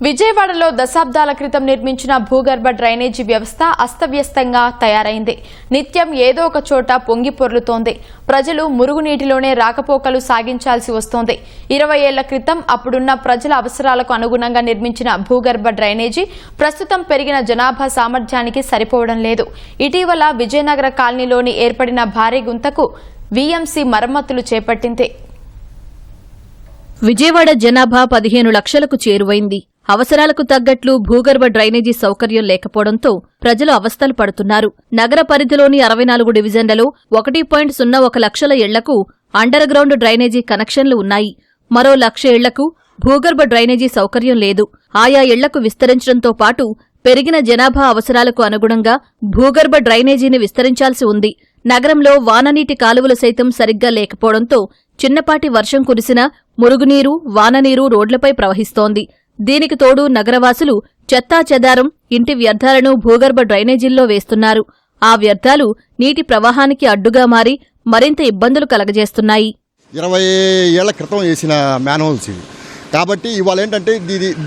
విజయవాడలో దశాబ్దాల క్రితం నిర్మించిన భూగర్భ డ్రైనేజీ వ్యవస్థ అస్తవ్యస్తంగా తయారైంది. నిత్యం ఏదో ఒక చోట పొంగి పొర్లుతోంది. ప్రజలు మురుగునీటిలోనే రాకపోకలు సాగించాల్సి వస్తోంది. 20 ఏళ్ల క్రితం అప్పుడున్న ప్రజల అవసరాలకు అనుగుణంగా నిర్మించిన భూగర్భ డ్రైనేజీ ప్రస్తుతం పెరిగిన జనాభా సామర్థ్యానికి సరిపోవడం లేదు. ఇటీవల విజయనగర కాలనీలోని ఏర్పడిన భారీ గుంతకు వీఎంసీ మరమ్మతులు చేపట్టింది. విజయవాడ జనాభా 15 లక్షలకు చేరువైంది. అవసరాలకు తగ్గట్లు భూగర్భ డ్రైనేజీ సౌకర్యం లేకపోవడంతో ప్రజలు అవస్థలు పడుతున్నారు. నగర పరిధిలోని 64 డివిజన్లలో 1.01 లక్షల ఇళ్లకు అండర్ గ్రౌండ్ డ్రైనేజీ కనెక్షన్లు ఉన్నాయి. మరో 1 లక్ష ఇళ్లకు భూగర్భ డ్రైనేజీ సౌకర్యం లేదు. ఆయా ఇళ్లకు విస్తరించడంతో పాటు పెరిగిన జనాభా అవసరాలకు అనుగుణంగా భూగర్భ డ్రైనేజీని విస్తరించాల్సి ఉంది. నగరంలో వాననీటి కాలువలు సైతం సరిగ్గా లేకపోవడంతో చిన్నపాటి వర్షం కురిసినా మురుగునీరు, వాననీరు రోడ్లపై ప్రవహిస్తోంది. దీనికి తోడు నగరవాసులు చెత్తా చెదారం, ఇంటి వ్యర్థాలను భూగర్భ డ్రైనేజీల్లో వేస్తున్నారు. ఆ వ్యర్థాలు నీటి ప్రవాహానికి అడ్డుగా మారి మరింత ఇబ్బందులు కలగజేస్తున్నాయి. 20 ఏళ్ల క్రితం వేసిన మ్యాన్హోల్స్ ఇవి కాబట్టి ఇవాళ ఏంటంటే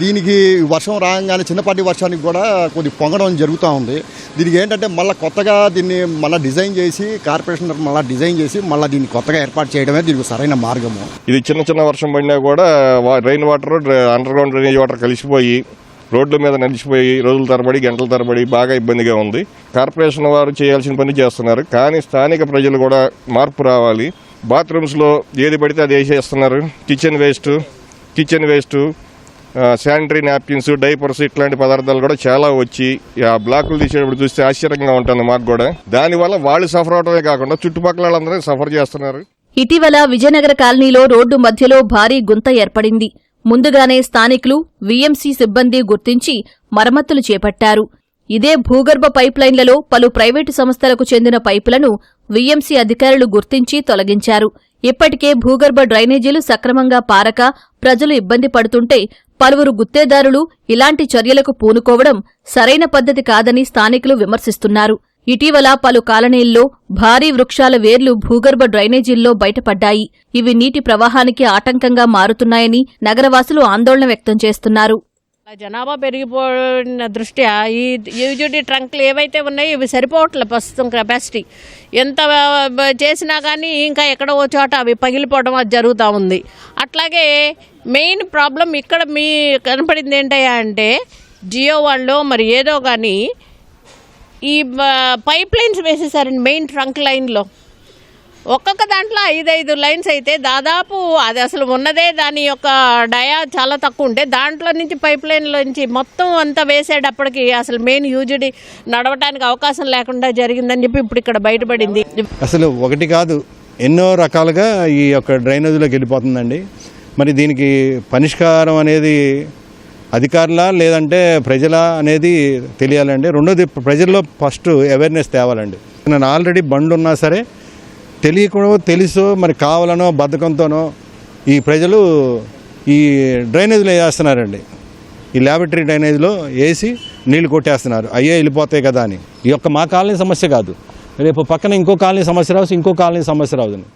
దీనికి వర్షం రాగానే చిన్నపాటి వర్షానికి కూడా కొద్ది పొంగడం జరుగుతూ ఉంది. దీనికి ఏంటంటే మళ్ళీ కొత్తగా దీన్ని మళ్ళీ డిజైన్ చేసి కార్పొరేషన్ మళ్ళీ డిజైన్ చేసి మళ్ళీ దీన్ని కొత్తగా ఏర్పాటు చేయడమే దీనికి సరైన మార్గము. ఇది చిన్న వర్షం పడినా కూడా rain water, under ground drainage water కలిసిపోయి రోడ్ల మీద నడిచిపోయి రోజుల తరబడి, గంటల తరబడి బాగా ఇబ్బందిగా ఉంది. కార్పొరేషన్ వారు చేయాల్సిన పని చేస్తున్నారు, కానీ స్థానిక ప్రజలు కూడా మార్పు రావాలి. బాత్రూమ్స్లో ఏది పడితే అది వేసేస్తున్నారు. Kitchen waste, sanitary napkins, diapers ఇట్లాంటి పదార్థాలు కూడా చాలా వచ్చి ఆ బ్లాకులు తీసేటప్పుడు చూస్తే ఆశ్చర్యంగా ఉంటుంది మాకు కూడా. దానివల్ల వాళ్ళు సఫర్ అవడమే కాకుండా చుట్టుపక్కల వాళ్ళందరూ సఫర్ చేస్తున్నారు. ఇటీవల విజయనగర కాలనీలో రోడ్డు మధ్యలో భారీ గుంత ఏర్పడింది. ముందుగానే స్థానికులు, వీఎంసీ సిబ్బంది గుర్తించి మరమ్మతులు చేపట్టారు. ఇదే భూగర్భ పైప్లైన్లలో పలు ప్రైవేటు సంస్థలకు చెందిన పైపులను వీఎంసీ అధికారులు గుర్తించి తొలగించారు. ఇప్పటికే భూగర్భ డ్రైనేజీలు సక్రమంగా పారక ప్రజలు ఇబ్బంది పడుతుంటే పలువురు గుత్తేదారులు ఇలాంటి చర్యలకు పూనుకోవడం సరైన పద్ధతి కాదని స్థానికులు విమర్శిస్తున్నారు. ఇటీవల పలు కాలనీల్లో భారీ వృక్షాల వేర్లు భూగర్భ డ్రైనేజీల్లో బయటపడ్డాయి. ఇవి నీటి ప్రవాహానికి ఆటంకంగా మారుతున్నాయని నగరవాసులు ఆందోళన వ్యక్తం చేస్తున్నారు. జనాభా పెరిగిపోయిన దృష్ట్యా ఈ యూజీడీ ట్రంక్లు ఏవైతే ఉన్నాయో ఇవి సరిపోవట్లేదు. ప్రస్తుతం కెపాసిటీ ఎంత చేసినా కానీ ఇంకా ఎక్కడో చోట అవి పగిలిపోవడం అది జరుగుతూ ఉంది. అట్లాగే మెయిన్ ప్రాబ్లం ఇక్కడ మీ కనపడింది ఏంటయ్యా అంటే జియో వాళ్ళు మరి ఏదో కానీ ఈ పైప్ లైన్స్ వేసేసారండి. మెయిన్ ట్రంక్ లైన్లో ఒక్కొక్క దాంట్లో 5 లైన్స్ అయితే దాదాపు అది అసలు ఉన్నదే దాని యొక్క డయా చాలా తక్కువ ఉంటే దాంట్లో నుంచి పైప్ లైన్లో నుంచి మొత్తం అంతా వేసేటప్పటికి అసలు మెయిన్ యూజీడీ నడవటానికి అవకాశం లేకుండా జరిగిందని చెప్పి ఇప్పుడు ఇక్కడ బయటపడింది. అసలు ఒకటి కాదు, ఎన్నో రకాలుగా ఈ యొక్క డ్రైనేజీలోకి వెళ్ళిపోతుందండి. మరి దీనికి పరిష్కారం అనేది అధికారులా లేదంటే ప్రజల అనేది తెలియాలండి. రెండోది ప్రజల్లో ఫస్ట్ అవేర్నెస్ తేవాలండి. నేను ఆల్రెడీ బండ్లు ఉన్నా సరే తెలియకూడో తెలుసో మరి కావాలనో బద్ధకంతోనో ఈ ప్రజలు ఈ డ్రైనేజీలో వేస్తున్నారండి. ఈ ల్యాబొరేటరీ డ్రైనేజీలో వేసి నీళ్లు కొట్టేస్తున్నారు. అయ్యే వెళ్ళిపోతాయి కదా అని. ఈ యొక్క మా కాలనీ సమస్య కాదు, రేపు పక్కన ఇంకో కాలనీ సమస్య రావచ్చు, ఇంకో కాలనీ సమస్య రావుతుంది.